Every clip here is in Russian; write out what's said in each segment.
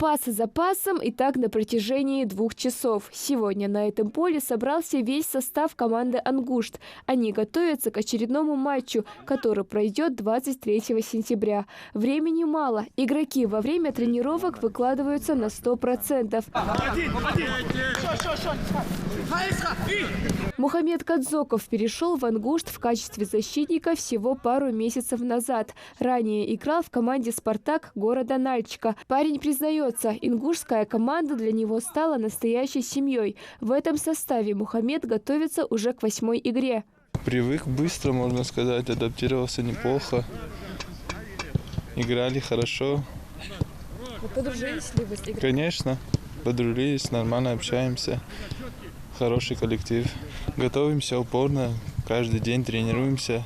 Запас запасом, и так на протяжении 2 часов. Сегодня на этом поле собрался весь состав команды «Ангушт». Они готовятся к очередному матчу, который пройдет 23 сентября. Времени мало. Игроки во время тренировок выкладываются на 100%. Мухаммед Кадзоков перешел в «Ангушт» в качестве защитника всего пару месяцев назад. Ранее играл в команде «Спартак» города Нальчика. Парень признается, ингушская команда для него стала настоящей семьей. В этом составе Мухаммед готовится уже к 8-й игре. Привык быстро, можно сказать, адаптировался неплохо. Играли хорошо. Вы подружились ли вы с игрой? Конечно, подружились, нормально общаемся. Хороший коллектив. Готовимся упорно, каждый день тренируемся,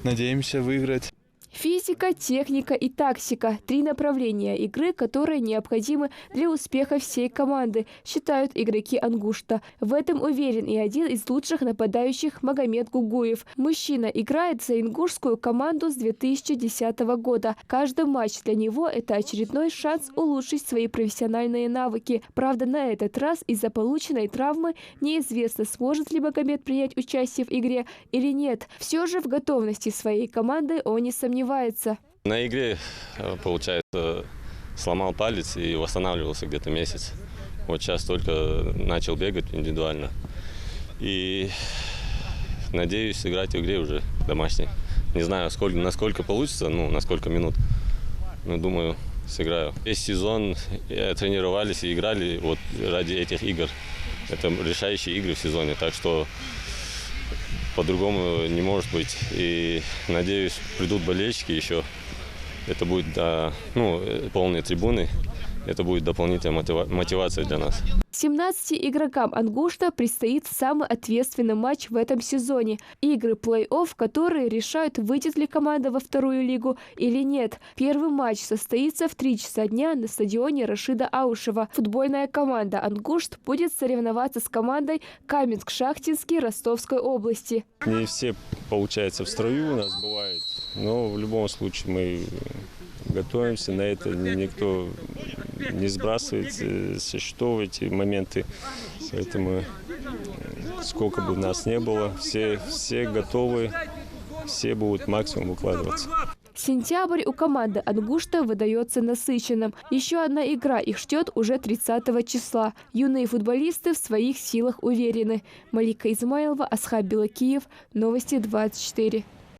надеемся выиграть. Физика, техника и тактика – 3 направления игры, которые необходимы для успеха всей команды, считают игроки «Ангушта». В этом уверен и один из лучших нападающих Магомед Гугуев. Мужчина играет за ингушскую команду с 2010 года. Каждый матч для него – это очередной шанс улучшить свои профессиональные навыки. Правда, на этот раз из-за полученной травмы неизвестно, сможет ли Магомед принять участие в игре или нет. Все же в готовности своей команды он не сомневается. На игре, получается, сломал палец и восстанавливался где-то месяц. Вот сейчас только начал бегать индивидуально. И надеюсь сыграть в игре уже домашней. Не знаю, насколько получится, на сколько минут. Но думаю, сыграю. Весь сезон тренировались и играли вот ради этих игр. Это решающие игры в сезоне, так что по-другому не может быть. И надеюсь, придут болельщики еще. Это будет полные трибуны. Это будет дополнительная мотивация для нас. 17 игрокам «Ангушта» предстоит самый ответственный матч в этом сезоне. Игры плей-офф, которые решают, выйдет ли команда во 2-ю лигу или нет. Первый матч состоится в 3 часа дня на стадионе Рашида Аушева. Футбольная команда «Ангушт» будет соревноваться с командой Каменск-Шахтинский Ростовской области. Не все, получается, в строю у нас бывает, но в любом случае мы готовимся на это. Никто не сбрасывает со счетов эти моменты. Поэтому сколько бы нас не было, все готовы, все будут максимум выкладываться. Сентябрь у команды «Ангушта» выдается насыщенным. Еще одна игра их ждет уже 30 числа. Юные футболисты в своих силах уверены. Малика Измайлова, Асхаб Белакиев. Новости 24.